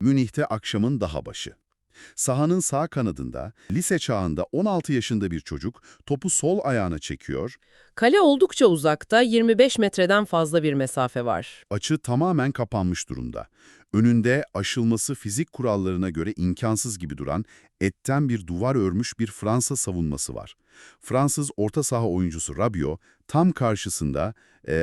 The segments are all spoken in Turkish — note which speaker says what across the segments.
Speaker 1: Münih'te akşamın daha başı. Sahanın sağ kanadında, lise çağında 16 yaşında bir çocuk topu sol ayağına çekiyor,
Speaker 2: Kale oldukça uzakta, 25 metreden fazla bir mesafe var.
Speaker 1: açı tamamen kapanmış durumda. Önünde aşılması fizik kurallarına göre imkansız gibi duran etten bir duvar örmüş bir Fransa savunması var. Fransız orta saha oyuncusu Rabiot tam karşısında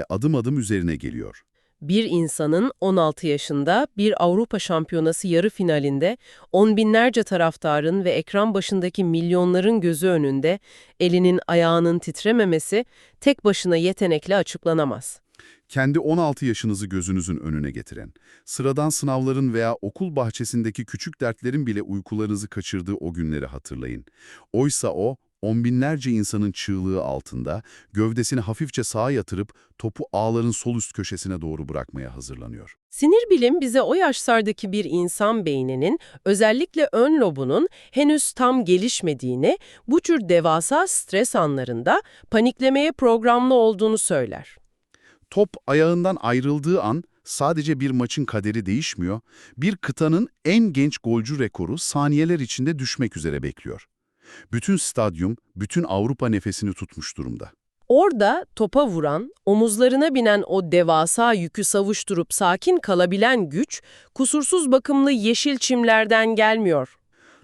Speaker 1: adım adım üzerine geliyor.
Speaker 2: Bir insanın 16 yaşında bir Avrupa Şampiyonası yarı finalinde on binlerce taraftarın ve ekran başındaki milyonların gözü önünde elinin ayağının titrememesi tek başına yetenekle açıklanamaz.
Speaker 1: Kendi 16 yaşınızı gözünüzün önüne getiren, sıradan sınavların veya okul bahçesindeki küçük dertlerin bile uykularınızı kaçırdığı o günleri hatırlayın. Oysa o, on binlerce insanın çığlığı altında, gövdesini hafifçe sağa yatırıp topu ağların sol üst köşesine doğru bırakmaya hazırlanıyor.
Speaker 2: Sinir bilim bize o yaşlardaki bir insan beyninin, özellikle ön lobunun henüz tam gelişmediğini, bu tür devasa stres anlarında paniklemeye programlı olduğunu söyler.
Speaker 1: Top ayağından ayrıldığı an sadece bir maçın kaderi değişmiyor, bir kıtanın en genç golcü rekoru saniyeler içinde düşmek üzere bekliyor. Bütün stadyum, bütün Avrupa nefesini tutmuş durumda.
Speaker 2: Orada topa vuran, omuzlarına binen o devasa yükü savuşturup sakin kalabilen güç, kusursuz bakımlı yeşil çimlerden gelmiyor.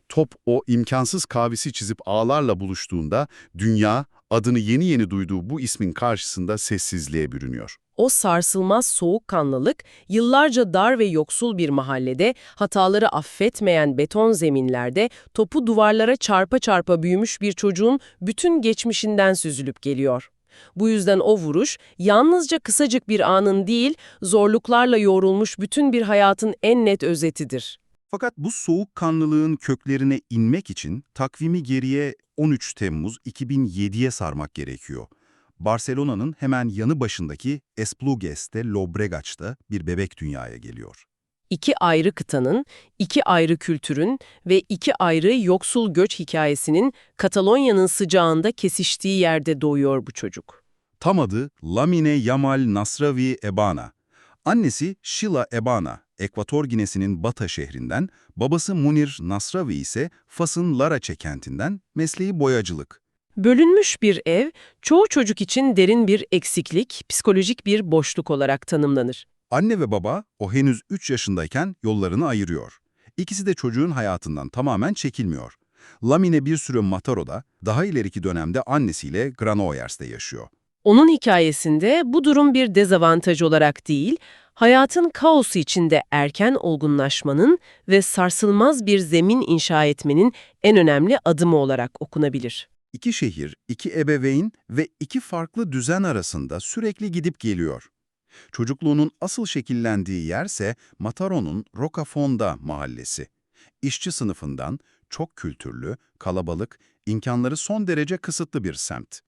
Speaker 1: Top o imkansız kavisi çizip ağlarla buluştuğunda dünya adını yeni yeni duyduğu bu ismin karşısında sessizliğe bürünüyor.
Speaker 2: O sarsılmaz soğukkanlılık, yıllarca dar ve yoksul bir mahallede, hataları affetmeyen beton zeminlerde, topu duvarlara çarpa çarpa büyümüş bir çocuğun bütün geçmişinden süzülüp geliyor. Bu yüzden o vuruş, yalnızca kısacık bir anın değil, zorluklarla yoğrulmuş bütün bir hayatın en net özetidir.
Speaker 3: Fakat bu soğukkanlılığın köklerine inmek için takvimi geriye 13 Temmuz 2007'ye sarmak gerekiyor. Barcelona'nın hemen yanı başındaki Esplugues de Llobregat'ta bir bebek dünyaya geliyor.
Speaker 2: İki ayrı kıtanın, iki ayrı kültürün ve iki ayrı yoksul göç hikayesinin Katalonya'nın sıcağında kesiştiği yerde doğuyor bu çocuk.
Speaker 3: Tam adı Lamine Yamal Nasrawi Ebana. Annesi Sheila Ebana, Ekvator Ginesi'nin Bata şehrinden, babası Munir Nasrawi ise Fas'ın Larache kentinden, mesleği boyacılık.
Speaker 2: Bölünmüş bir ev, çoğu çocuk için derin bir eksiklik, psikolojik bir boşluk olarak tanımlanır.
Speaker 3: Anne ve baba o henüz 3 yaşındayken yollarını ayırıyor. İkisi de çocuğun hayatından tamamen çekilmiyor. Lamine bir süre Mataro'da, daha ileriki dönemde annesiyle Granoillers'te yaşıyor.
Speaker 2: Onun hikayesinde bu durum bir dezavantaj olarak değil, hayatın kaosu içinde erken olgunlaşmanın ve sarsılmaz bir zemin inşa etmenin en önemli adımı olarak okunabilir.
Speaker 3: İki şehir, iki ebeveyn ve iki farklı düzen arasında sürekli gidip geliyor. Çocukluğunun asıl şekillendiği yerse Mataro'nun Rocafonda mahallesi. İşçi sınıfından, çok kültürlü, kalabalık, imkanları son derece kısıtlı bir semt.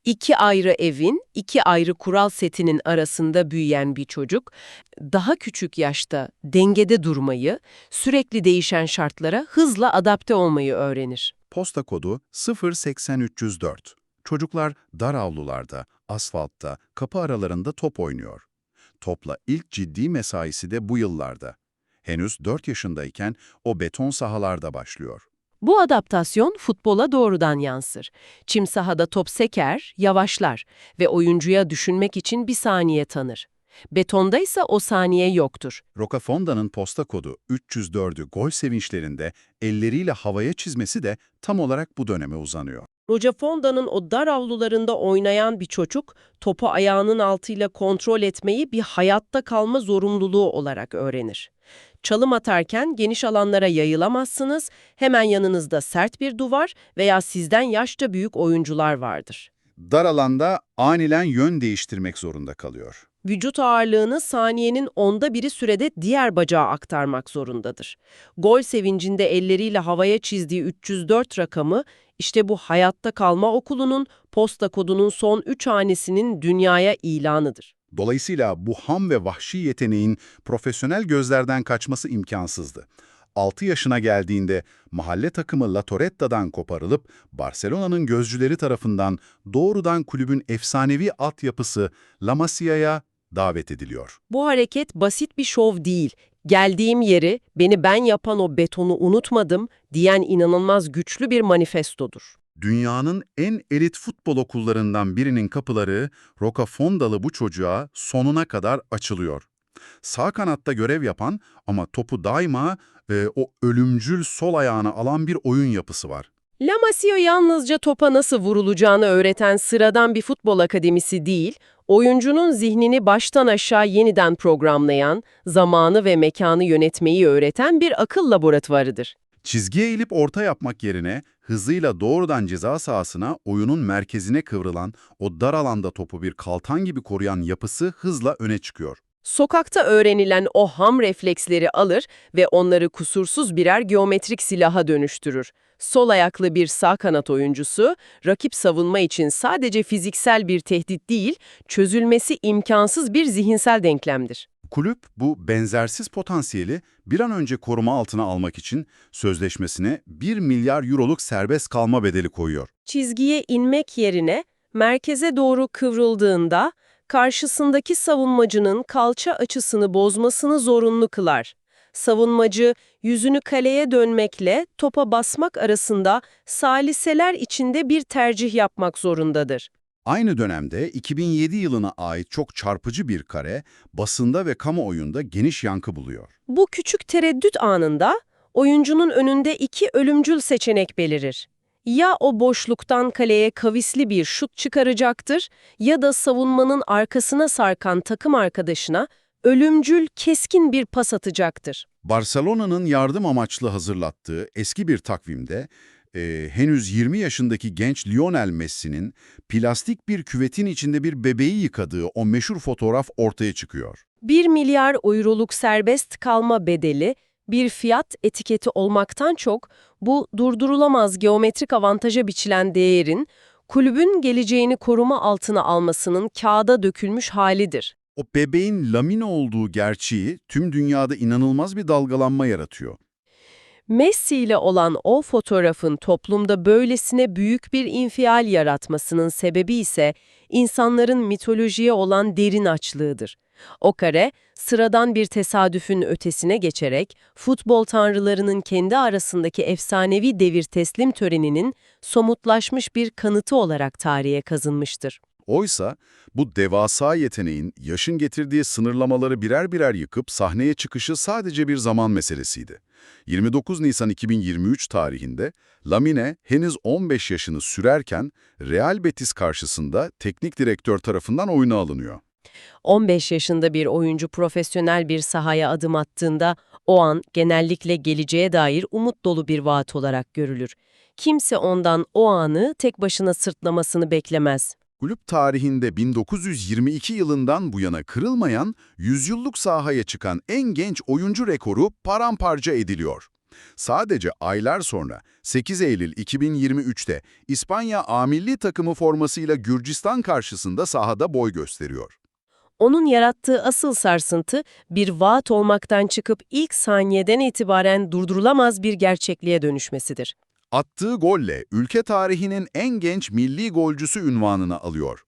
Speaker 2: İki ayrı evin, iki ayrı kural setinin arasında büyüyen bir çocuk, daha küçük yaşta dengede durmayı, sürekli değişen şartlara hızla adapte olmayı öğrenir.
Speaker 3: Posta kodu 08304. Çocuklar dar avlularda, asfaltta, kapı aralarında top oynuyor. Topla ilk ciddi mesaisi de bu yıllarda. Henüz 4 yaşındayken o beton sahalarda başlıyor.
Speaker 2: Bu adaptasyon futbola doğrudan yansır. Çim sahada top seker, yavaşlar ve oyuncuya düşünmek için bir saniye tanır. Betonda ise o saniye yoktur.
Speaker 3: Rocafonda'nın posta kodu 304'ü gol sevinçlerinde elleriyle havaya çizmesi de tam olarak bu döneme uzanıyor.
Speaker 2: Rocafonda'nın o dar avlularında oynayan bir çocuk, topu ayağının altıyla kontrol etmeyi bir hayatta kalma zorunluluğu olarak öğrenir. Çalım atarken geniş alanlara yayılamazsınız, hemen yanınızda sert bir duvar veya sizden yaşça büyük oyuncular vardır.
Speaker 3: Dar alanda aniden yön değiştirmek zorunda kalıyor.
Speaker 2: Vücut ağırlığını saniyenin 1/10 sürede diğer bacağa aktarmak zorundadır. Gol sevincinde elleriyle havaya çizdiği 304 rakamı, işte bu hayatta kalma okulunun posta kodunun son 3 hanesinin dünyaya ilanıdır.
Speaker 3: Dolayısıyla bu ham ve vahşi yeteneğin profesyonel gözlerden kaçması imkansızdı. 6 yaşına geldiğinde mahalle takımı La Torretta'dan koparılıp Barcelona'nın gözcüleri tarafından doğrudan kulübün efsanevi altyapısı La Masia'ya davet ediliyor.
Speaker 2: Bu hareket basit bir şov değil, Geldiğim yeri, beni ben yapan o betonu unutmadım diyen inanılmaz güçlü bir manifestodur.
Speaker 3: Dünyanın en elit futbol okullarından birinin kapıları Rocafondalı bu çocuğa sonuna kadar açılıyor. Sağ kanatta görev yapan ama topu daima o ölümcül sol ayağına alan bir oyun yapısı var.
Speaker 2: La Masia yalnızca topa nasıl vurulacağını öğreten sıradan bir futbol akademisi değil, oyuncunun zihnini baştan aşağı yeniden programlayan, zamanı ve mekanı yönetmeyi öğreten bir akıl laboratuvarıdır.
Speaker 3: Çizgiye eğilip orta yapmak yerine hızıyla doğrudan ceza sahasına, oyunun merkezine kıvrılan, o dar alanda topu bir kaltan gibi koruyan yapısı hızla öne çıkıyor.
Speaker 2: Sokakta öğrenilen o ham refleksleri alır ve onları kusursuz birer geometrik silaha dönüştürür. Sol ayaklı bir sağ kanat oyuncusu, rakip savunma için sadece fiziksel bir tehdit değil, çözülmesi imkansız bir zihinsel denklemdir.
Speaker 3: Kulüp bu benzersiz potansiyeli bir an önce koruma altına almak için sözleşmesine 1 milyar euroluk serbest kalma bedeli koyuyor.
Speaker 2: Çizgiye inmek yerine merkeze doğru kıvrıldığında karşısındaki savunmacının kalça açısını bozmasını zorunlu kılar. Savunmacı yüzünü kaleye dönmekle topa basmak arasında saliseler içinde bir tercih yapmak zorundadır.
Speaker 3: Aynı dönemde 2007 yılına ait çok çarpıcı bir kare basında ve kamuoyunda geniş yankı buluyor.
Speaker 2: Bu küçük tereddüt anında oyuncunun önünde iki ölümcül seçenek belirir. Ya o boşluktan kaleye kavisli bir şut çıkaracaktır ya da savunmanın arkasına sarkan takım arkadaşına ölümcül keskin bir pas atacaktır.
Speaker 3: Barcelona'nın yardım amaçlı hazırlattığı eski bir takvimde henüz 20 yaşındaki genç Lionel Messi'nin plastik bir küvetin içinde bir bebeği yıkadığı o meşhur fotoğraf ortaya çıkıyor.
Speaker 2: 1 milyar euroluk serbest kalma bedeli bir fiyat etiketi olmaktan çok bu durdurulamaz geometrik avantaja biçilen değerin kulübün geleceğini koruma altına almasının kağıda dökülmüş halidir.
Speaker 3: O bebeğin Lamine olduğu gerçeği tüm dünyada inanılmaz bir dalgalanma yaratıyor.
Speaker 2: Messi ile olan o fotoğrafın toplumda böylesine büyük bir infial yaratmasının sebebi ise insanların mitolojiye olan derin açlığıdır. O kare, sıradan bir tesadüfün ötesine geçerek futbol tanrılarının kendi arasındaki efsanevi devir teslim töreninin somutlaşmış bir kanıtı olarak tarihe kazınmıştır.
Speaker 3: Oysa bu devasa yeteneğin yaşın getirdiği sınırlamaları birer birer yıkıp sahneye çıkışı sadece bir zaman meselesiydi. 29 Nisan 2023 tarihinde Lamine henüz 15 yaşını sürerken Real Betis karşısında teknik direktör tarafından oyuna alınıyor.
Speaker 2: 15 yaşında bir oyuncu profesyonel bir sahaya adım attığında o an genellikle geleceğe dair umut dolu bir vaat olarak görülür. Kimse ondan o anı tek başına sırtlamasını beklemez.
Speaker 3: Kulüp tarihinde 1922 yılından bu yana kırılmayan, yüzyıllık sahaya çıkan en genç oyuncu rekoru paramparça ediliyor. Sadece aylar sonra 8 Eylül 2023'te İspanya A milli takımı formasıyla Gürcistan karşısında sahada boy gösteriyor.
Speaker 2: Onun yarattığı asıl sarsıntı bir vaat olmaktan çıkıp ilk saniyeden itibaren durdurulamaz bir gerçekliğe dönüşmesidir.
Speaker 3: Attığı golle ülke tarihinin en genç milli golcüsü unvanını alıyor.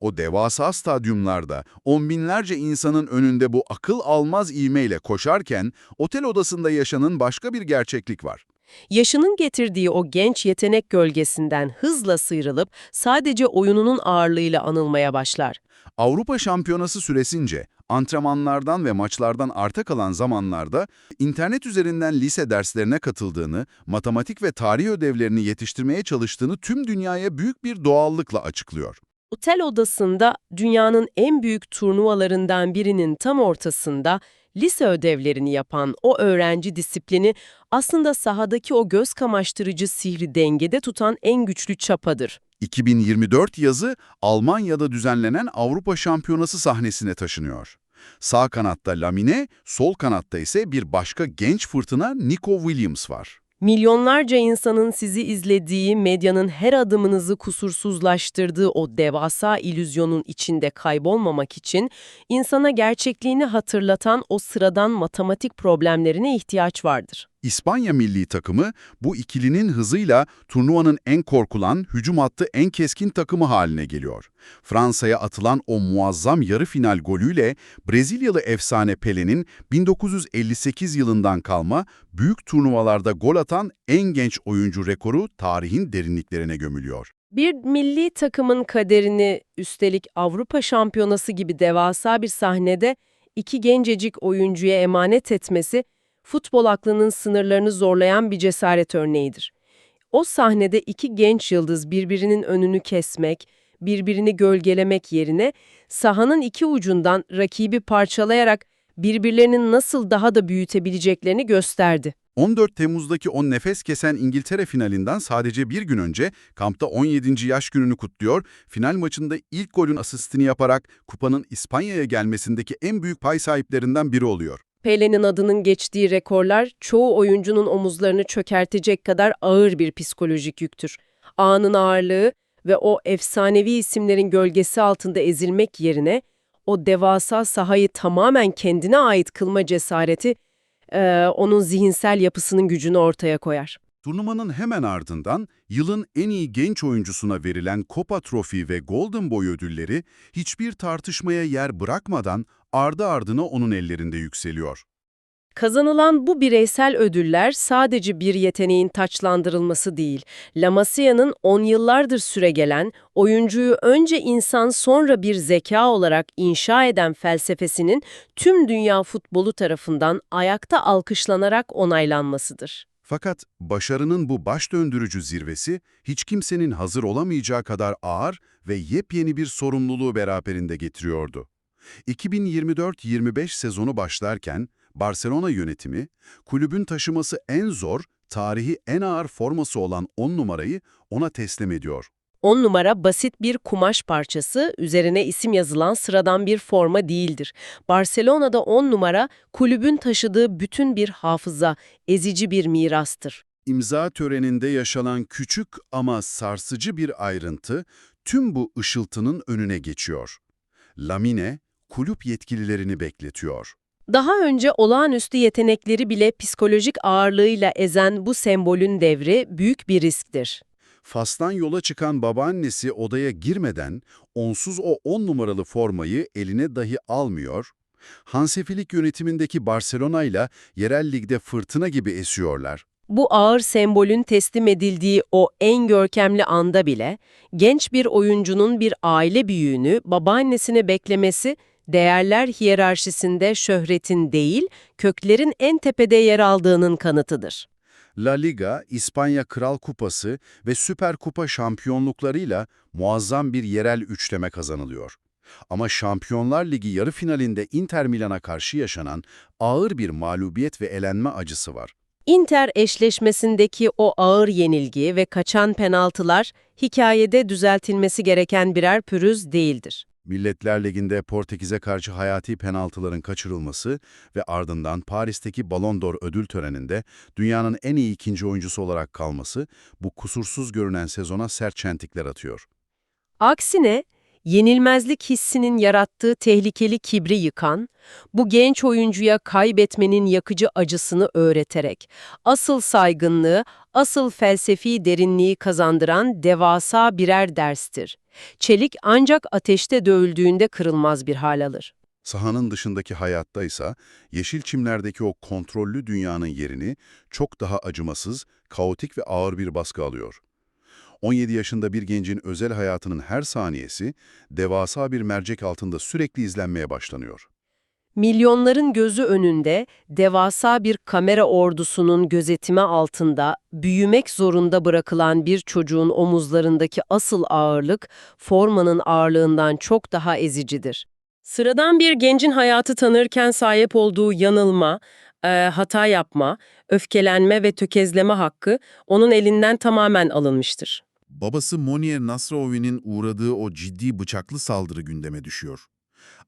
Speaker 3: O devasa stadyumlarda on binlerce insanın önünde bu akıl almaz ivmeyle koşarken otel odasında yaşanan başka bir gerçeklik var.
Speaker 2: Yaşının getirdiği o genç yetenek gölgesinden hızla sıyrılıp sadece oyununun ağırlığıyla anılmaya başlar.
Speaker 3: Avrupa Şampiyonası süresince antrenmanlardan ve maçlardan arta kalan zamanlarda internet üzerinden lise derslerine katıldığını, matematik ve tarih ödevlerini yetiştirmeye çalıştığını tüm dünyaya büyük bir doğallıkla açıklıyor.
Speaker 2: Otel odasında dünyanın en büyük turnuvalarından birinin tam ortasında lise ödevlerini yapan o öğrenci disiplini aslında sahadaki o göz kamaştırıcı sihri dengede tutan en güçlü çapadır.
Speaker 3: 2024 yazı Almanya'da düzenlenen Avrupa Şampiyonası sahnesine taşınıyor. Sağ kanatta Lamine, sol kanatta ise bir başka genç fırtına Nico Williams var.
Speaker 2: Milyonlarca insanın sizi izlediği, medyanın her adımınızı kusursuzlaştırdığı o devasa illüzyonun içinde kaybolmamak için insana gerçekliğini hatırlatan o sıradan matematik problemlerine ihtiyaç vardır.
Speaker 1: İspanya milli takımı bu ikilinin hızıyla turnuvanın en korkulan, hücum hattı en keskin takımı haline geliyor. Fransa'ya atılan o muazzam yarı final golüyle Brezilyalı efsane Pelé'nin 1958 yılından kalma büyük turnuvalarda gol atan en genç oyuncu rekoru tarihin derinliklerine gömülüyor.
Speaker 2: Bir milli takımın kaderini üstelik Avrupa Şampiyonası gibi devasa bir sahnede iki gencecik oyuncuya emanet etmesi, futbol aklının sınırlarını zorlayan bir cesaret örneğidir. O sahnede iki genç yıldız birbirinin önünü kesmek, birbirini gölgelemek yerine sahanın iki ucundan rakibi parçalayarak birbirlerinin nasıl daha da büyütebileceklerini gösterdi.
Speaker 1: 14 Temmuz'daki o nefes kesen İngiltere finalinden sadece bir gün önce kampta 17. yaş gününü kutluyor, final maçında ilk golün asistini yaparak kupanın İspanya'ya gelmesindeki en büyük pay sahiplerinden biri oluyor.
Speaker 2: Pelé'nin adının geçtiği rekorlar çoğu oyuncunun omuzlarını çökertecek kadar ağır bir psikolojik yüktür. Anın ağırlığı ve o efsanevi isimlerin gölgesi altında ezilmek yerine o devasa sahayı tamamen kendine ait kılma cesareti onun zihinsel yapısının gücünü ortaya koyar.
Speaker 1: Turnuvanın hemen ardından yılın en iyi genç oyuncusuna verilen Copa Trophy ve Golden Boy ödülleri hiçbir tartışmaya yer bırakmadan ardı ardına onun ellerinde yükseliyor.
Speaker 2: Kazanılan bu bireysel ödüller sadece bir yeteneğin taçlandırılması değil, La Masia'nın 10 yıllardır süregelen, oyuncuyu önce insan sonra bir zeka olarak inşa eden felsefesinin tüm dünya futbolu tarafından ayakta alkışlanarak onaylanmasıdır.
Speaker 1: Fakat başarının bu baş döndürücü zirvesi hiç kimsenin hazır olamayacağı kadar ağır ve yepyeni bir sorumluluğu beraberinde getiriyordu. 2024-25 sezonu başlarken Barcelona yönetimi, kulübün taşıması en zor, tarihi en ağır forması olan 10 numarayı ona teslim ediyor.
Speaker 2: 10 numara basit bir kumaş parçası, üzerine isim yazılan sıradan bir forma değildir. Barcelona'da 10 numara, kulübün taşıdığı bütün bir hafıza, ezici bir mirastır.
Speaker 1: İmza töreninde yaşanan küçük ama sarsıcı bir ayrıntı tüm bu ışıltının önüne geçiyor. Lamine, kulüp yetkililerini bekletiyor.
Speaker 2: Daha önce olağanüstü yetenekleri bile psikolojik ağırlığıyla ezen bu sembolün devri büyük bir risktir.
Speaker 1: Fas'tan yola çıkan babaannesi odaya girmeden onsuz o 10 numaralı formayı eline dahi almıyor. Hansefilik yönetimindeki Barcelona'yla yerel ligde fırtına gibi esiyorlar.
Speaker 2: Bu ağır sembolün teslim edildiği o en görkemli anda bile, genç bir oyuncunun bir aile büyüğünü babaannesine beklemesi, değerler hiyerarşisinde şöhretin değil, köklerin en tepede yer aldığının kanıtıdır.
Speaker 1: La Liga, İspanya Kral Kupası ve Süper Kupa şampiyonluklarıyla muazzam bir yerel üçleme kazanılıyor. Ama Şampiyonlar Ligi yarı finalinde Inter Milan'a karşı yaşanan ağır bir mağlubiyet ve elenme acısı var.
Speaker 2: Inter eşleşmesindeki o ağır yenilgi ve kaçan penaltılar, hikayede düzeltilmesi gereken birer pürüz değildir.
Speaker 1: Milletler Ligi'nde Portekiz'e karşı hayati penaltıların kaçırılması ve ardından Paris'teki Ballon d'Or ödül töreninde dünyanın en iyi ikinci oyuncusu olarak kalması bu kusursuz görünen sezona sert çentikler atıyor.
Speaker 2: Aksine, yenilmezlik hissinin yarattığı tehlikeli kibri yıkan, bu genç oyuncuya kaybetmenin yakıcı acısını öğreterek, asıl saygınlığı, asıl felsefi derinliği kazandıran devasa birer derstir. Çelik ancak ateşte dövüldüğünde kırılmaz bir hal alır.
Speaker 1: Sahanın dışındaki hayatta ise yeşil çimlerdeki o kontrollü dünyanın yerini çok daha acımasız, kaotik ve ağır bir baskı alıyor. 17 yaşında bir gencin özel hayatının her saniyesi devasa bir mercek altında sürekli izlenmeye başlanıyor.
Speaker 2: Milyonların gözü önünde, devasa bir kamera ordusunun gözetimi altında büyümek zorunda bırakılan bir çocuğun omuzlarındaki asıl ağırlık, formanın ağırlığından çok daha ezicidir. Sıradan bir gencin hayatı tanırken sahip olduğu yanılma, hata yapma, öfkelenme ve tökezleme hakkı onun elinden tamamen alınmıştır.
Speaker 4: Babası Monier Nasraovi'nin uğradığı o ciddi bıçaklı saldırı gündeme düşüyor.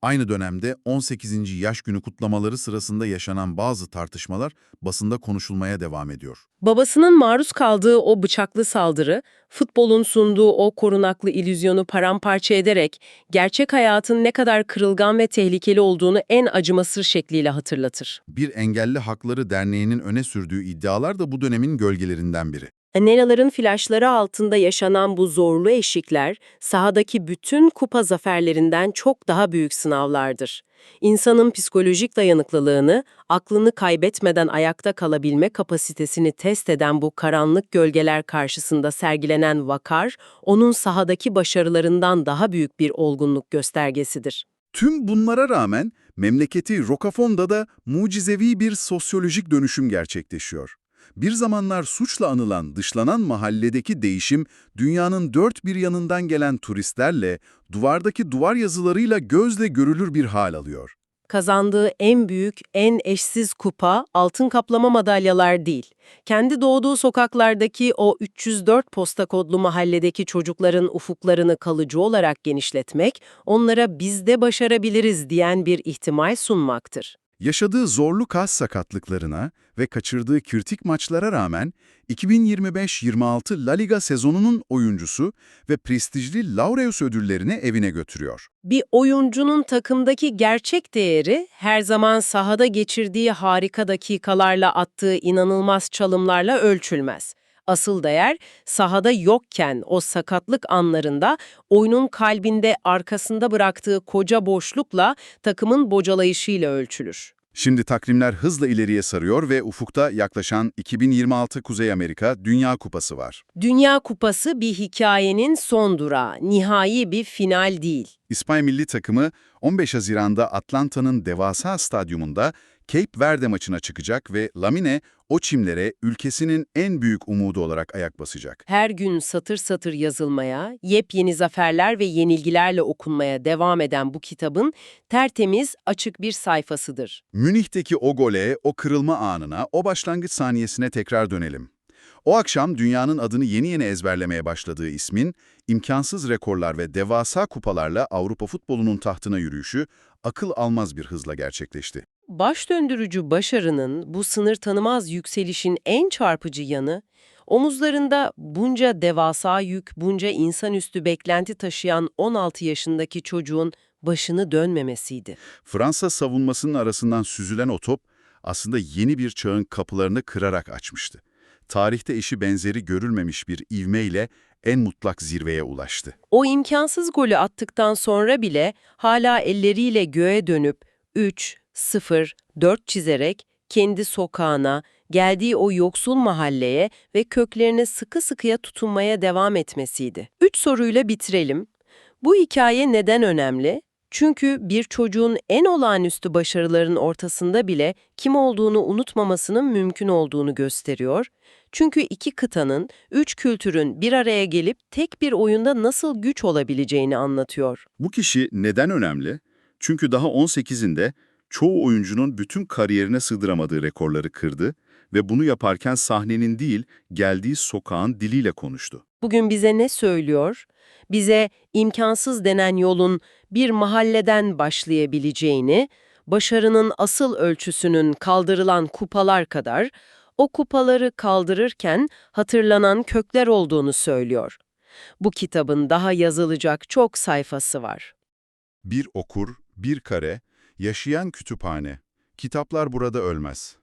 Speaker 3: Aynı dönemde 18. yaş günü kutlamaları sırasında yaşanan bazı tartışmalar basında konuşulmaya devam ediyor.
Speaker 2: Babasının maruz kaldığı o bıçaklı saldırı, futbolun sunduğu o korunaklı illüzyonu paramparça ederek gerçek hayatın ne kadar kırılgan ve tehlikeli olduğunu en acımasız şekliyle hatırlatır.
Speaker 3: Bir Engelli Hakları Derneği'nin öne sürdüğü iddialar da bu dönemin gölgelerinden biri.
Speaker 2: Nelaların flaşları altında yaşanan bu zorlu eşikler, sahadaki bütün kupa zaferlerinden çok daha büyük sınavlardır. İnsanın psikolojik dayanıklılığını, aklını kaybetmeden ayakta kalabilme kapasitesini test eden bu karanlık gölgeler karşısında sergilenen vakar, onun sahadaki başarılarından daha büyük bir olgunluk göstergesidir.
Speaker 3: Tüm bunlara rağmen memleketi Rocafonda'da mucizevi bir sosyolojik dönüşüm gerçekleşiyor. Bir zamanlar suçla anılan, dışlanan mahalledeki değişim, dünyanın dört bir yanından gelen turistlerle, duvardaki duvar yazılarıyla gözle görülür bir hal alıyor.
Speaker 2: Kazandığı en büyük, en eşsiz kupa altın kaplama madalyalar değil. Kendi doğduğu sokaklardaki o 304 posta kodlu mahalledeki çocukların ufuklarını kalıcı olarak genişletmek, onlara biz de başarabiliriz diyen bir ihtimal sunmaktır.
Speaker 3: Yaşadığı zorlu kas sakatlıklarına ve kaçırdığı kritik maçlara rağmen 2025-26 La Liga sezonunun oyuncusu ve prestijli Laureus ödüllerini evine götürüyor.
Speaker 2: Bir oyuncunun takımdaki gerçek değeri her zaman sahada geçirdiği harika dakikalarla attığı inanılmaz çalımlarla ölçülmez. Asıl değer sahada yokken o sakatlık anlarında oyunun kalbinde arkasında bıraktığı koca boşlukla takımın bocalayışıyla ölçülür.
Speaker 3: Şimdi takvimler hızla ileriye sarıyor ve ufukta yaklaşan 2026 Kuzey Amerika Dünya Kupası var.
Speaker 2: Dünya Kupası bir hikayenin son durağı, nihai bir final değil.
Speaker 3: İspanya milli takımı 15 Haziran'da Atlanta'nın devasa stadyumunda Cape Verde maçına çıkacak ve Lamine o çimlere ülkesinin en büyük umudu olarak ayak basacak.
Speaker 2: Her gün satır satır yazılmaya, yepyeni zaferler ve yenilgilerle okunmaya devam eden bu kitabın tertemiz, açık bir sayfasıdır.
Speaker 3: Münih'teki o gole, o kırılma anına, o başlangıç saniyesine tekrar dönelim. O akşam dünyanın adını yeni yeni ezberlemeye başladığı ismin, imkansız rekorlar ve devasa kupalarla Avrupa futbolunun tahtına yürüyüşü akıl almaz bir hızla gerçekleşti.
Speaker 2: Baş döndürücü başarının bu sınır tanımaz yükselişin en çarpıcı yanı, omuzlarında bunca devasa yük, bunca insanüstü beklenti taşıyan 16 yaşındaki çocuğun başını dönmemesiydi.
Speaker 3: Fransa savunmasının arasından süzülen o top aslında yeni bir çağın kapılarını kırarak açmıştı. Tarihte eşi benzeri görülmemiş bir ivmeyle en mutlak zirveye ulaştı.
Speaker 2: O imkansız golü attıktan sonra bile hala elleriyle göğe dönüp 3-0-4 çizerek kendi sokağına, geldiği o yoksul mahalleye ve köklerine sıkı sıkıya tutunmaya devam etmesiydi. 3 soruyla bitirelim. Bu hikaye neden önemli? Çünkü bir çocuğun en olağanüstü başarıların ortasında bile kim olduğunu unutmamasının mümkün olduğunu gösteriyor. Çünkü iki kıtanın, üç kültürün bir araya gelip tek bir oyunda nasıl güç olabileceğini anlatıyor.
Speaker 3: Bu kişi neden önemli? Çünkü daha 18'inde çoğu oyuncunun bütün kariyerine sığdıramadığı rekorları kırdı ve bunu yaparken sahnenin değil, geldiği sokağın diliyle konuştu.
Speaker 2: Bugün bize ne söylüyor? Bize imkansız denen yolun bir mahalleden başlayabileceğini, başarının asıl ölçüsünün kaldırılan kupalar kadar, o kupaları kaldırırken hatırlanan kökler olduğunu söylüyor. Bu kitabın daha yazılacak çok sayfası var.
Speaker 3: Bir okur, bir kare, yaşayan kütüphane. Kitaplar burada ölmez.